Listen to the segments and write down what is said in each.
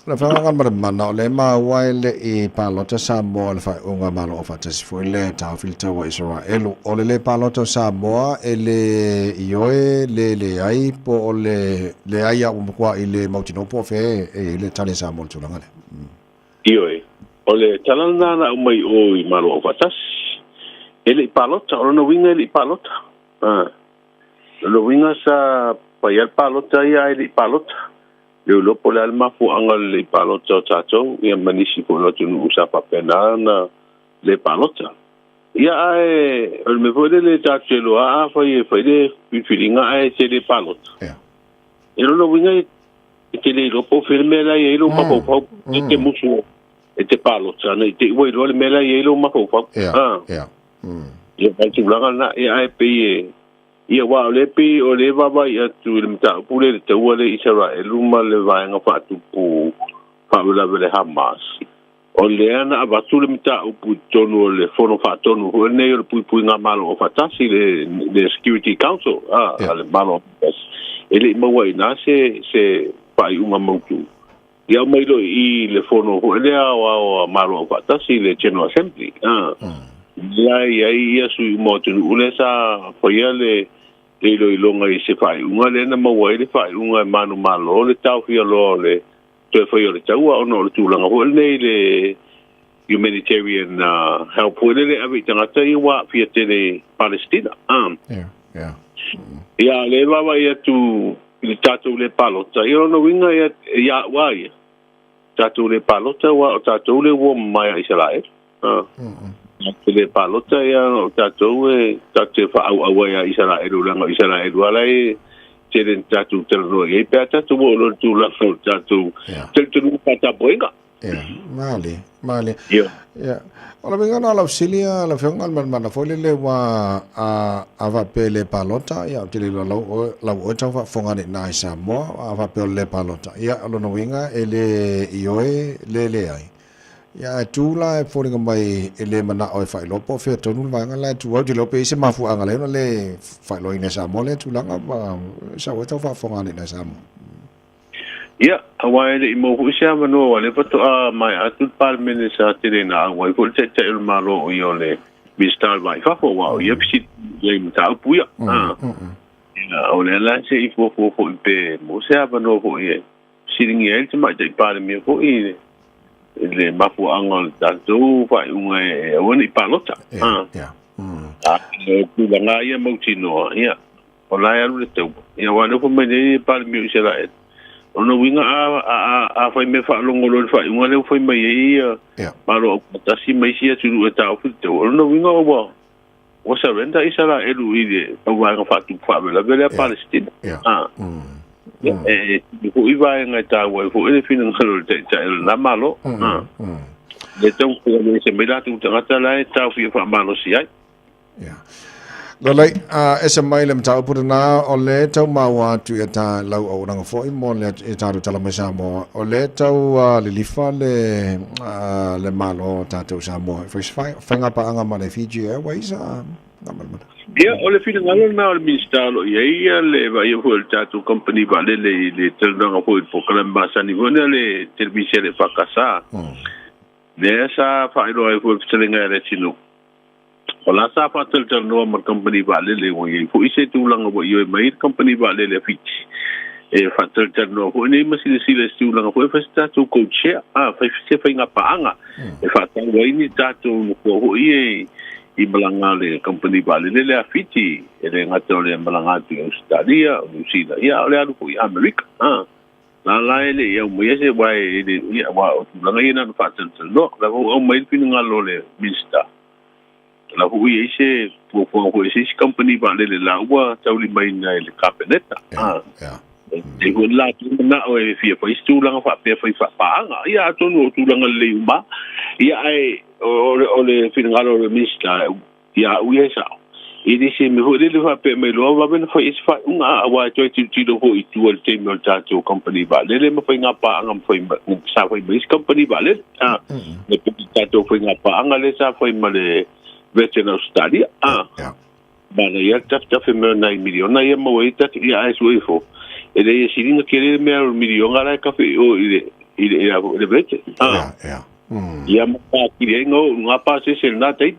la Galumalemana le mawai le I palota Samoa le fai unga malo o fatasi foi le tau filta wa Israel o le palota Samoa ele ioe le ai po o le ai a umkwa I le mautino po fe le tane Samoa le tulanga le ioe o le talana na umai o I malo o fatasi ele palota o no winga ele palota lo winga sa pa ia palota ia ele palota le lopo le alma fu angal le palota tato ia manisi ko lo tunu usa papena na le palota ia ai o me vole le tato lo a fa le filinga ai se le palota e lo winga te le lopo firme la ia lo papo papo te musu e te palota na te wo lo le mela ia lo mapo papo ia pa tu langa na ia ai pe ia wa le pe o le baba ia tu le mta pule le tau le Israel luma le vai nga fa tu pu fa le Hamas o le ana aba tu le mta pu tonu le fono fa tonu o ne o pu nga malo o fa tasi le Security Council le malo ele mo wa ina se fa uma motu ia mai lo I le fono o le o malo o fa tasi le General Assembly ia su mo tu le sa fa ia le longa I se fai unga le na maua le fai unga manu malo le tau fia lo le to fai le tau o no le tulanga ho le humanitarian help ho le avi tanga tai wa fia te Palestina ia le baba ia tu le tatu le palota ia no winga ia wa ia tatu le palota wa o tatu le wo mai Israel le palota ia o tatou tatu fa au ia Israel langa Israel wala te den tatu terno e pe tatu mo lo tu la tatu tu pata boinga male ola venga na la auxilia la fenga mana foi le wa ava pele palota ia te le la o tau fonga na Samoa ava pele palota ia lo no venga ele ioe le ai ia tu la foringa mai ele mana o fai lopo fe tonu vanga la tu o lo pe se mafu anga le fai lo ina Samoa le tu langa ba sa o tau fa fonga ni na Samoa ia awai le mo hu sia mano wale pato mai atu palmene sa tele na awai ko te el malo o yo le mistal vai fa fo wa ia pisi le mta pu ia o le la se I fo pe mo sia mano fo ia siringi el te mai te palme fo ia le mafu angal tanto fa unga woni palota tu langa ia mautino ia ola ia le teu ia wa no me ni par mi Israel ono winga a fa me fa longo lo fa unga le fa mai ia malo tasi mai sia tu ta fu te ono winga o surrender Israel ile wa nga fa tu fa la bela Palestina ko iba nga ta wa fo ele fina ngalo te na malo le tau ko le se mera tu tanga la ta fi fa malo si ai Lolai esa mai le mtau putana o le tau maua tu eta lau au ranga fo I mo le eta ru tala mai Samoa o le tau le lifa le malo tatou Samoa whainga pa anga ma le Fiji Airways ia o le fina ngalo na o minister lo ia le va ia fo le tatou company va le telanga fo po kalamba sani vona le televisia le fakasa le sa fa ilo ai fo telenga le tino o la sa fa tel no mar company va le wo fo ise tu langa wo yo mai company va le Fiji e fa tel no fo ni masile sile tu langa fo fa tatou coach fa se fa inga pa anga e fa tau ni tatou ko I malanga le company vale le afiti ele ngato le malanga tu Australia New Zealand ia le alu I America la ele ia mo se vai ele ia wa langa ina no fatel no la o mai pin ngalo le minister la hu ia se po se company vale le la wa tau li mai na le capeneta e ho la tu na o e fia pa istu langa fa pe fa pa ia tonu tu langa le uma ia ai o le finangalo le minister ia uia sa I disse me ho le fa pe me lo va ben fa is fa unga wa to ti do ho I tu o te me tato company ba le me fa nga pa anga fa sa fa me company ba le le tato fa nga pa anga le sa fa ma le veteran Australia ba le ia ta fe me na miliona ia mo ita ia ai so ifo ele siringa kere me miliona la ka fe o ile ila le bete ia mata ki ngo ngapa se na tai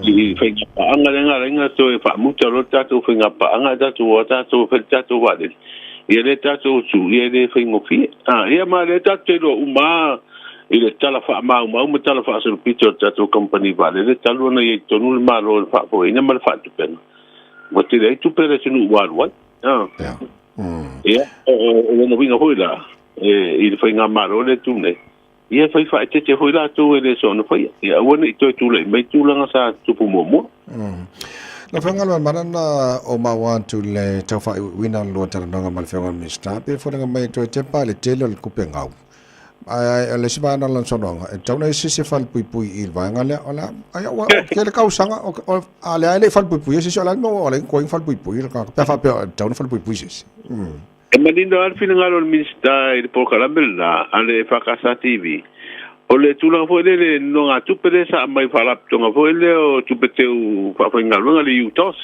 i fenga pa anga lenga to e fa muta rota to fenga pa anga to feta to wale ia le tato tu ia le fengo fi ia ma le tato lo uma ile tala fa ma tala fa so pito tato company vale le talo na i tonu ma lo fa po ina ma fa tu pen mo te le tu pere tunu wa ia o no vinga hoila il fenga ma lo le tu ne ia fai fa te hoila tu ele so no fai ia wona i tu le mai tu langa sa tu pu mo la fenga mana na o ma want to le tau fa wina lo tala nga mal fenga mista pe fo nga mai to te pa le tele le kupengau ai le siba na lan sononga e tau na se fal pui il va nga le ola ai wa ke le kausanga o ale le fal pui se ola no ola ko fal pui ka pe fa pe tau na fal pui se e manindo al fina nga lo mista il po kalambela ale fa casa TV o le tula fo le no nga tu pere sa mai fala tonga fo le o tu peteu fa nga lo nga le utos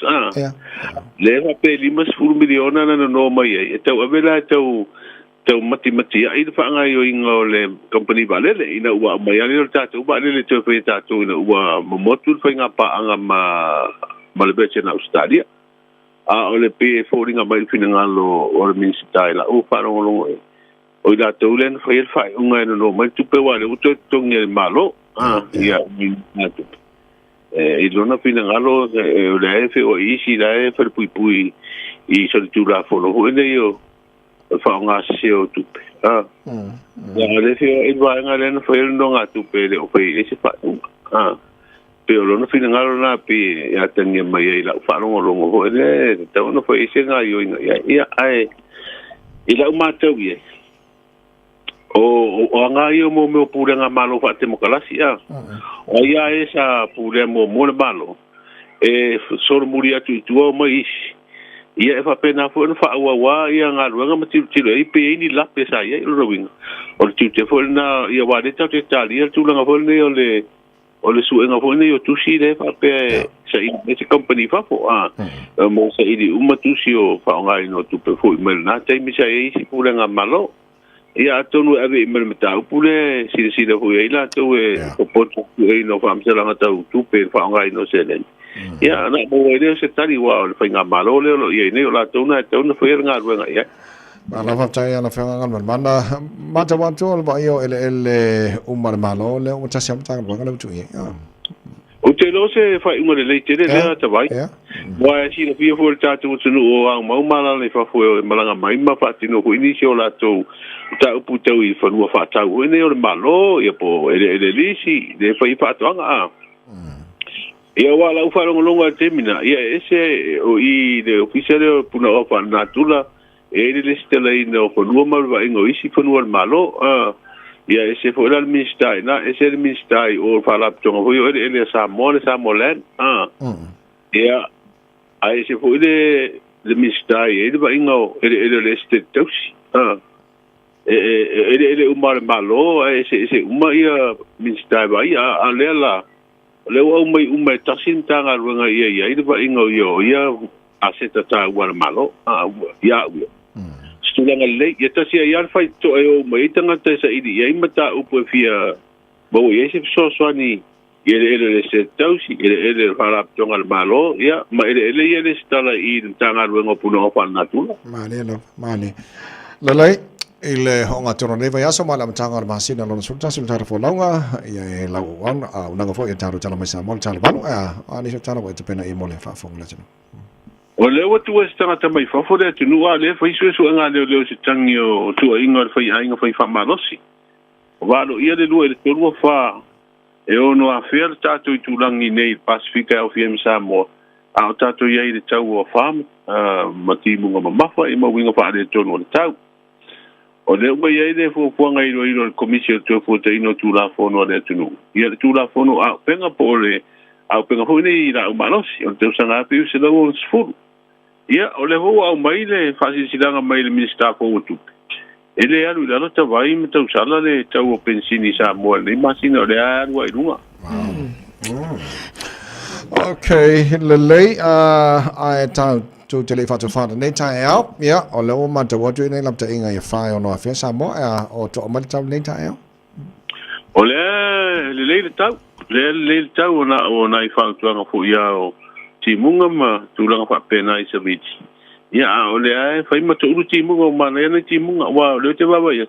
le fa pe limas furu miliona na no mai e tau avela tau mati ai fa nga yo ingo le company vale le ina wa mai ale tatu ba le te fe tatu ina wa motu fa nga pa anga ma le beche na Australia o le pe fo ringa mai fina nga lo o min style o fa lo o da tolen fa unga no mai tu pe wale o to tonge malo ia na tu e lona fina ngalo o le fe o isi da e fer pui i so tu la fo lo ne yo fa nga se o tu pe ya le fe e va nga le no fe no nga tu pe o fe e se fa pe o lona fina ngalo na pe ya tenge mai la fa lo ho le te no fe se nga yo ia ai ila ma te wi o anga yo mo pure nga malo fa te mo kalasi o ia esa pure mo le malo e sor muria tu mai ia e fa pena fo no fa wa ia nga ruanga mati e pe ni la pesa ia lo roving o tu te fo na ia wa de te tali tu langa fo ne o le su nga fo ne o tu si de fa pe sa i ese company fa fo mo sa i uma tu si o fa nga no tu pe fo mel na te mi sa i si pure nga malo ia tonu ave mer meta pule si de hu ila to e po e no fam se la ta tu pe fa nga no se len ia na mo e se tali wa fa nga malo le lo ia ne la to na fa nga nga ia ala fa tai ala fa nga mana mata wa to ba io ele umar malo le o ta sem ta nga le tu ia o te lo se fa uma le leite le ta vai wa si le fia for ta tu no o mau mala le fa fo malanga mai ma fa tino ko inicio la to ta upu tau i whanua whātau ene o le malo ia po ele lisi le whai whātuanga ia wala u wharongalonga temina ia ese o i le ofisere o puna o whanatula e le stela i no whanua marwa ingo isi whanua le malo ia ese fo le ministai na ese le ministai o whalaptonga hui o ele Samoa le Samoa land ia a ese fo le ministai e le wa ingo ele le state tausi ele umar malo ese uma ia ministai ba ia alela le wa umai tasin tanga runga ia ile ba ingo ia aseta ta wa malo ia stulanga le ia tasia ia fai to e mai tanga ta sa ia mata upo fia bo ia se so ni ele se tausi ele fala tonga malo ia ma ele stala i tanga runga puno pa natula male lalai ile honga toro ne vai aso mala mtanga masina lon sulta sulta fo launga ia la wan unanga fo ia taru tala mai sa mol tala banu ani so tala wa te pena i mole fa fo la tino o le watu westanga tamai fa fo le tinu ale fa isu nga le se tangio tu inga fa malosi valo ia le lu le tolu fa e ono a fer tato i tulangi nei Pacifica o fiem Samoa a tato ia i le tau o fam mati munga mamafa i mawinga fa le tonu le tau o le ua ia ile fuafuaga ilo le komisi o fo te ino tulafono le atunu ia le tulafono aupenga po le aupenga foi nei i lau malosi o le tausaga apiu se lau o le sefulu ia o le hou au mai le faasisilaga mai le minista fou atupe e le alu i lalo tavai ma tausala le tau o pensini Samoa nei masina o le alu ai luga okay le lei ai tau tu te le fa tu fa nei tai au ya o le o ma te wa tu nei lam te inga ia fai ono afia Samoa o to ma tau nei tai au o le tau ona I whātuanga fu ia o timunga ma tūlanga whapena I saviti. Ia o le ai whai ma tuuru timunga o mana ia timunga wa leo te wawa ia.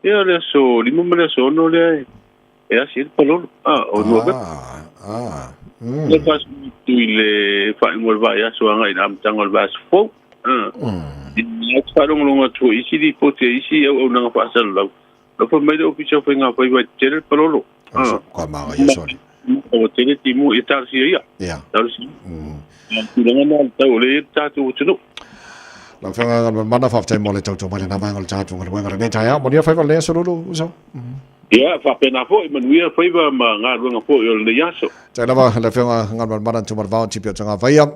Ia le so lima ma le so no le ai. Ia si palolo. O NOV. Le pas tu le whai ngol vai aso anga I am tangol vas fo. Ia wharong longa tu isi di pote isi au nanga whaasal lau. Lapa mai le ofisa whai ngā whai wai tere palolo. Kwa maga ia soli. O tele timu e tarsi ia. Ia. Tarsi. Tulanga na tau le tatu tunu. La fanga mana fa tai mole tau mole na mangol tatu ngol wenga nei tai mo dia fa le solo uso. Ia fa pena fo manuia fa ma nga runga fo yo le yaso. Tai la fanga ngal mana tu mar va tipi Autagavaia